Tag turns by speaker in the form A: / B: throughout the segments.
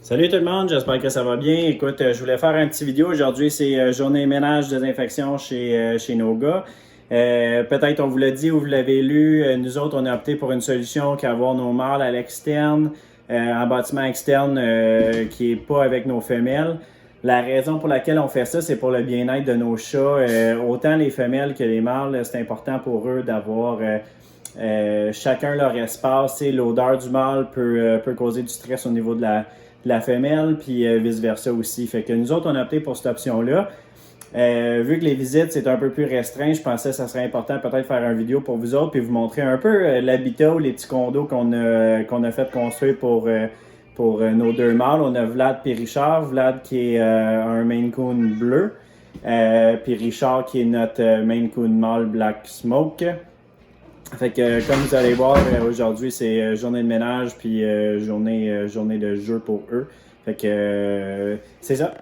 A: Salut tout le monde, j'espère que ça va bien. Écoute, je voulais faire un petit vidéo. Aujourd'hui, c'est journée ménage désinfection chez nos gars. Peut-être on vous l'a dit ou vous l'avez lu, nous autres, on a opté pour une solution qu'avoir nos mâles à l'externe, en bâtiment externe qui est pas avec nos femelles. La raison pour laquelle on fait ça, c'est pour le bien-être de nos chats. Autant les femelles que les mâles, c'est important pour eux d'avoir chacun leur espace. L'odeur du mâle peut causer du stress au niveau de la femelle, puis vice-versa aussi. Fait que nous autres, on a opté pour cette option-là. Vu que les visites, c'est un peu plus restreint, je pensais que ça serait important peut-être faire une vidéo pour vous autres, puis vous montrer un peu l'habitat ou les petits condos qu'on a fait construire pour nos deux mâles. On a Vlad et Richard. Vlad qui est un Maine Coon bleu, puis Richard qui est notre Maine Coon mâle Black Smoke. Fait que comme vous allez voir, aujourd'hui c'est journée de ménage puis journée de jeu pour eux. Fait que c'est ça.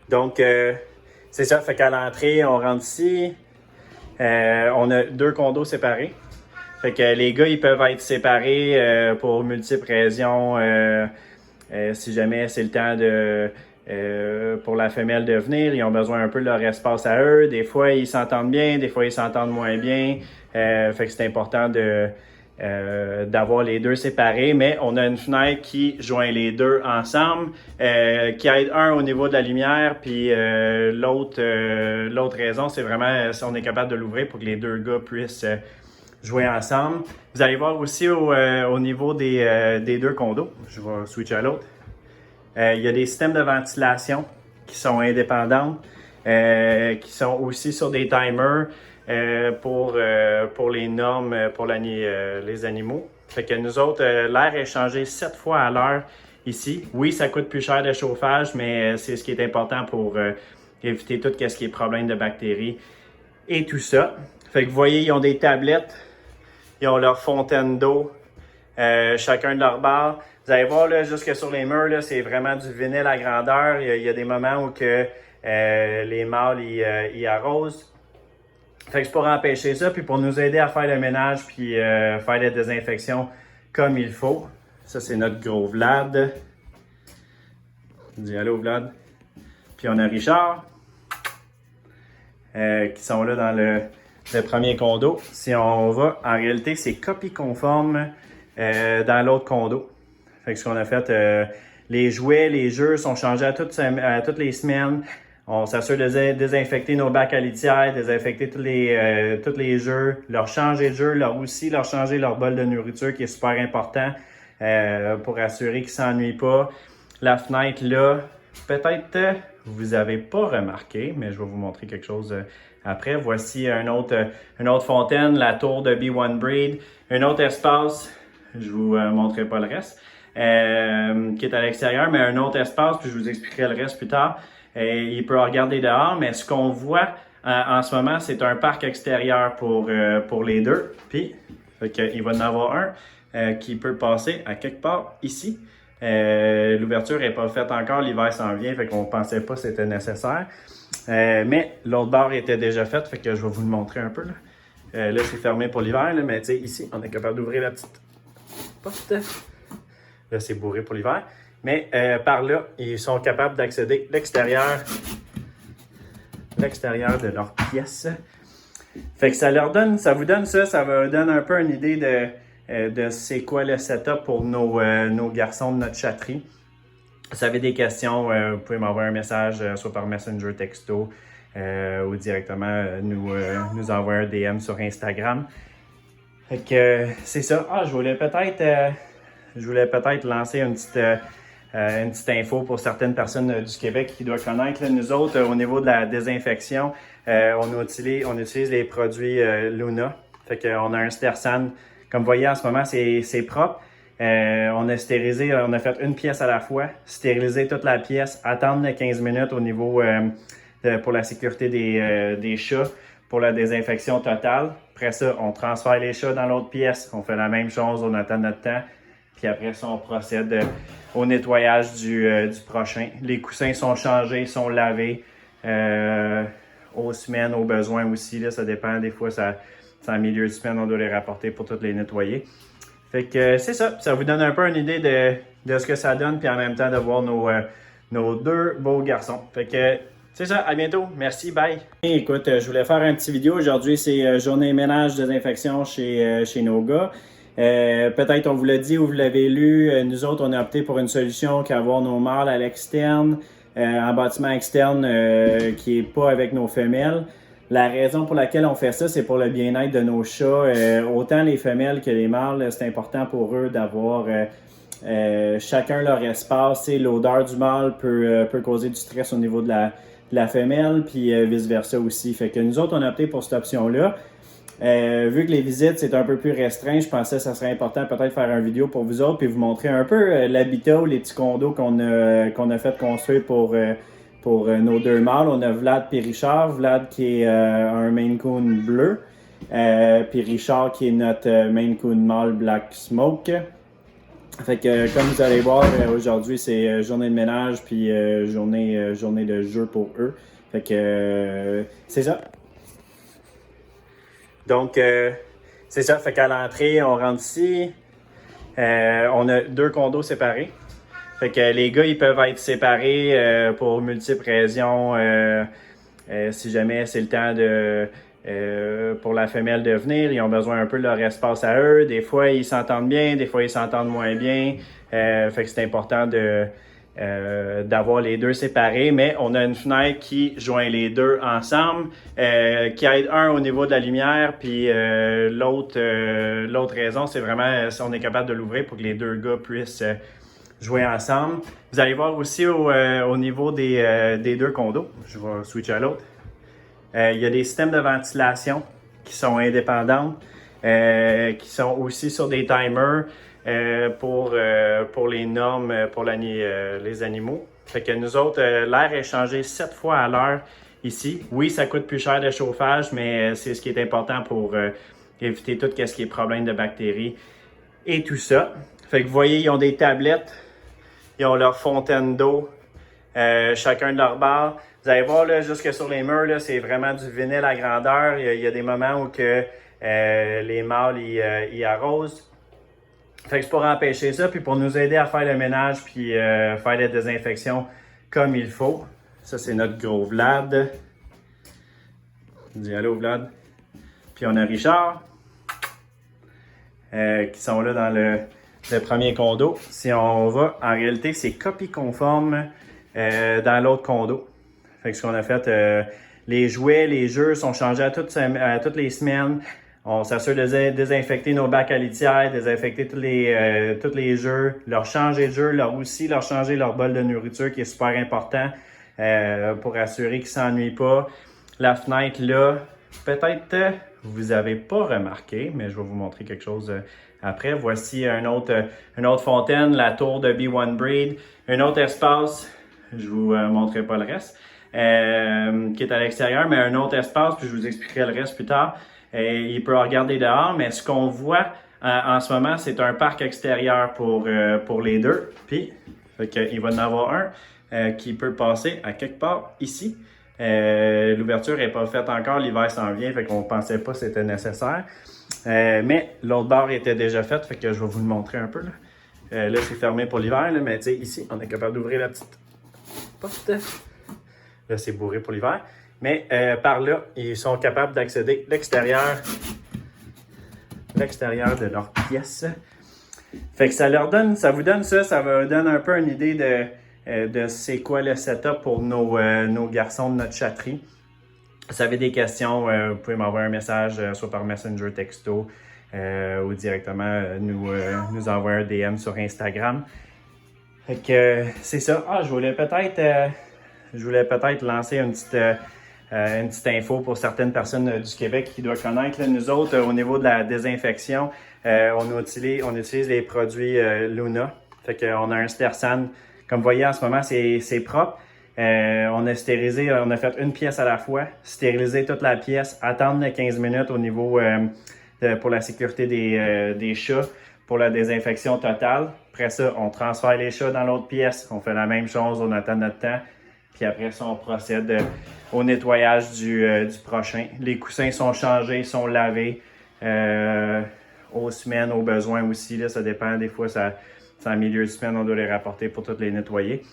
A: Donc c'est ça. Fait qu'à l'entrée, on rentre ici. On a deux condos séparés. Fait que les gars, ils peuvent être séparés pour multiples raisons. Si jamais c'est le temps pour la femelle de venir, ils ont besoin un peu de leur espace à eux. Des fois, ils s'entendent bien, des fois, ils s'entendent moins bien. Fait que c'est important d'avoir les deux séparés, mais on a une fenêtre qui joint les deux ensemble, qui aide un au niveau de la lumière, puis l'autre raison, c'est vraiment si on est capable de l'ouvrir pour que les deux gars puissent jouer ensemble. Vous allez voir aussi au niveau des deux condos. Je vais switcher à l'autre. Il y a des systèmes de ventilation qui sont indépendants, qui sont aussi sur des timers pour les normes pour les animaux. Fait que nous autres, l'air est changé 7 fois à l'heure ici. Oui, ça coûte plus cher de chauffage, mais c'est ce qui est important pour éviter tout ce qui est problème de bactéries et tout ça. Fait que vous voyez, ils ont des tablettes, ils ont leur fontaine d'eau, chacun de leur bar. Vous allez voir, là, jusque sur les murs, là, c'est vraiment du vinyle à grandeur. Il y a des moments où les mâles ils arrosent. Fait que c'est pour empêcher ça, puis pour nous aider à faire le ménage, puis faire la désinfection comme il faut. Ça, c'est notre gros Vlad. Dis allô, Vlad. Puis on a Richard, qui sont là dans le premier condo. Si on va, en réalité, c'est copie conforme dans l'autre condo. Fait que ce qu'on a fait, les jouets, les jeux sont changés à toutes les semaines. On s'assure de désinfecter nos bacs à litière, désinfecter tous les jeux, leur changer de jeu, leur changer leur bol de nourriture qui est super important pour assurer qu'ils ne s'ennuient pas. La fenêtre là, peut-être vous avez pas remarqué, mais je vais vous montrer quelque chose après. Voici une autre fontaine, la tour de B1 Breed, un autre espace. Je vous montrerai pas le reste. Qui est à l'extérieur, mais un autre espace, puis je vous expliquerai le reste plus tard. Il peut regarder dehors, mais ce qu'on voit en ce moment, c'est un parc extérieur pour les deux. Puis, il va y en avoir un qui peut passer à quelque part ici. L'ouverture n'est pas faite encore, l'hiver s'en vient, fait qu'on pensait pas que c'était nécessaire. Mais l'autre barre était déjà faite, fait que je vais vous le montrer un peu. Là, c'est fermé pour l'hiver, mais tu sais, ici, on est capable d'ouvrir la petite porte. Là, c'est bourré pour l'hiver. Mais par là, ils sont capables d'accéder l'extérieur de leur pièce. Fait que ça vous donne un peu une idée de c'est quoi le setup pour nos garçons de notre chatterie. Si vous avez des questions, vous pouvez m'envoyer un message, soit par Messenger, texto, ou directement nous envoyer un DM sur Instagram. Fait que c'est ça. Je voulais peut-être lancer une petite info pour certaines personnes du Québec qui doivent connaître. Là, nous autres, au niveau de la désinfection, on utilise les produits Luna. Fait qu'on a un Stersan. Comme vous voyez en ce moment, c'est propre. On a stérilisé, on a fait une pièce à la fois, stériliser toute la pièce, attendre 15 minutes au niveau pour la sécurité des chats, pour la désinfection totale. Après ça, on transfère les chats dans l'autre pièce, on fait la même chose, on attend notre temps. Puis après ça, on procède au nettoyage du prochain. Les coussins sont changés, sont lavés aux semaines, aux besoins aussi. Là, ça dépend. Des fois, c'est en milieu de semaine, on doit les rapporter pour toutes les nettoyer. Fait que c'est ça. Ça vous donne un peu une idée de ce que ça donne, puis en même temps de voir nos deux beaux garçons. Fait que c'est ça. À bientôt. Merci. Bye. Écoute, je voulais faire un petit vidéo. Aujourd'hui, c'est journée ménage désinfection chez nos gars. Peut-être on vous l'a dit ou vous l'avez lu, nous autres, on a opté pour une solution qu'avoir nos mâles à l'externe, en bâtiment externe qui est pas avec nos femelles. La raison pour laquelle on fait ça, c'est pour le bien-être de nos chats. Autant les femelles que les mâles, c'est important pour eux d'avoir chacun leur espace. L'odeur du mâle peut causer du stress au niveau de la femelle, puis vice-versa aussi. Fait que nous autres, on a opté pour cette option-là. Vu que les visites, c'est un peu plus restreint, je pensais que ça serait important peut-être faire une vidéo pour vous autres puis vous montrer un peu l'habitat ou les petits condos qu'on a fait construire pour nos deux mâles. On a Vlad et Richard. Vlad qui est un Maine Coon bleu, puis Richard qui est notre Maine Coon mâle Black Smoke. Fait que comme vous allez voir, aujourd'hui c'est journée de ménage puis journée de jeu pour eux. Fait que c'est ça. Donc, c'est ça. Fait qu'à l'entrée, on rentre ici. On a deux condos séparés. Fait que les gars, ils peuvent être séparés pour multiples raisons. Si jamais c'est le temps pour la femelle de venir, ils ont besoin un peu de leur espace à eux. Des fois, ils s'entendent bien, des fois, ils s'entendent moins bien. Fait que c'est important d'avoir les deux séparés, mais on a une fenêtre qui joint les deux ensemble, qui aide un au niveau de la lumière, puis l'autre raison, c'est vraiment si on est capable de l'ouvrir pour que les deux gars puissent jouer ensemble. Vous allez voir aussi au niveau des deux condos, je vais switcher à l'autre, il y a des systèmes de ventilation qui sont indépendants, qui sont aussi sur des timers, pour les normes pour les animaux. Fait que nous autres, l'air est changé 7 fois à l'heure ici. Oui, ça coûte plus cher de chauffage, mais c'est ce qui est important pour éviter tout ce qui est problème de bactéries et tout ça. Fait que vous voyez, ils ont des tablettes, ils ont leur fontaine d'eau, chacun de leur bar. Vous allez voir, là, jusque sur les murs, là, c'est vraiment du vinyle à grandeur. Il y a des moments où les mâles ils arrosent. Fait que c'est pour empêcher ça, puis pour nous aider à faire le ménage, puis faire la désinfection comme il faut. Ça, c'est notre gros Vlad. Dis allô, Vlad. Puis on a Richard, qui sont là dans le premier condo. Si on va, en réalité, c'est copie conforme dans l'autre condo. Fait que ce qu'on a fait, les jouets, les jeux sont changés à toutes les semaines. On s'assure de désinfecter nos bacs à litière, désinfecter tous les jeux, leur changer de jeu, leur changer leur bol de nourriture qui est super important pour assurer qu'ils ne s'ennuient pas. La fenêtre là, peut-être vous n'avez pas remarqué, mais je vais vous montrer quelque chose après. Voici une autre fontaine, la tour de B1 Breed, un autre espace, je vous montrerai pas le reste, qui est à l'extérieur, mais un autre espace, puis je vous expliquerai le reste plus tard. Il peut regarder dehors, mais ce qu'on voit en ce moment, c'est un parc extérieur pour les deux. Puis, il va y en avoir un qui peut passer à quelque part ici. L'ouverture n'est pas faite encore, l'hiver s'en vient, fait qu'on ne pensait pas que c'était nécessaire. Mais l'autre barre était déjà faite, fait que je vais vous le montrer un peu. Là, c'est fermé pour l'hiver, mais tu sais, ici, on est capable d'ouvrir la petite porte. Là, c'est bourré pour l'hiver. Mais par là, ils sont capables d'accéder l'extérieur de leur pièce. Fait que ça vous donne un peu une idée de c'est quoi le setup pour nos garçons de notre chatterie. Si vous avez des questions, vous pouvez m'envoyer un message, soit par Messenger, texto, ou directement nous envoyer un DM sur Instagram. Fait que c'est ça. Je voulais peut-être lancer une petite info pour certaines personnes du Québec qui doivent connaître. Là, nous autres, au niveau de la désinfection, on utilise les produits Luna. Fait qu'on a un Stersan. Comme vous voyez en ce moment, c'est propre. On a stérilisé, on a fait une pièce à la fois, stériliser toute la pièce, attendre 15 minutes au niveau pour la sécurité des chats, pour la désinfection totale. Après ça, on transfère les chats dans l'autre pièce. On fait la même chose, on attend notre temps. Puis après ça, on procède au nettoyage du prochain. Les coussins sont changés, sont lavés. aux semaines, aux besoins aussi. Là, ça dépend. Des fois, c'est en milieu de semaine, on doit les rapporter pour toutes les nettoyer.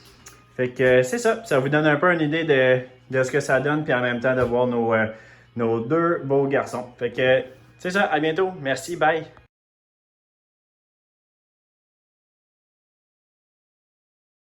A: Fait que c'est ça. Ça vous donne un peu une idée de ce que ça donne, puis en même temps de voir nos deux beaux garçons. Fait que c'est ça. À bientôt. Merci. Bye.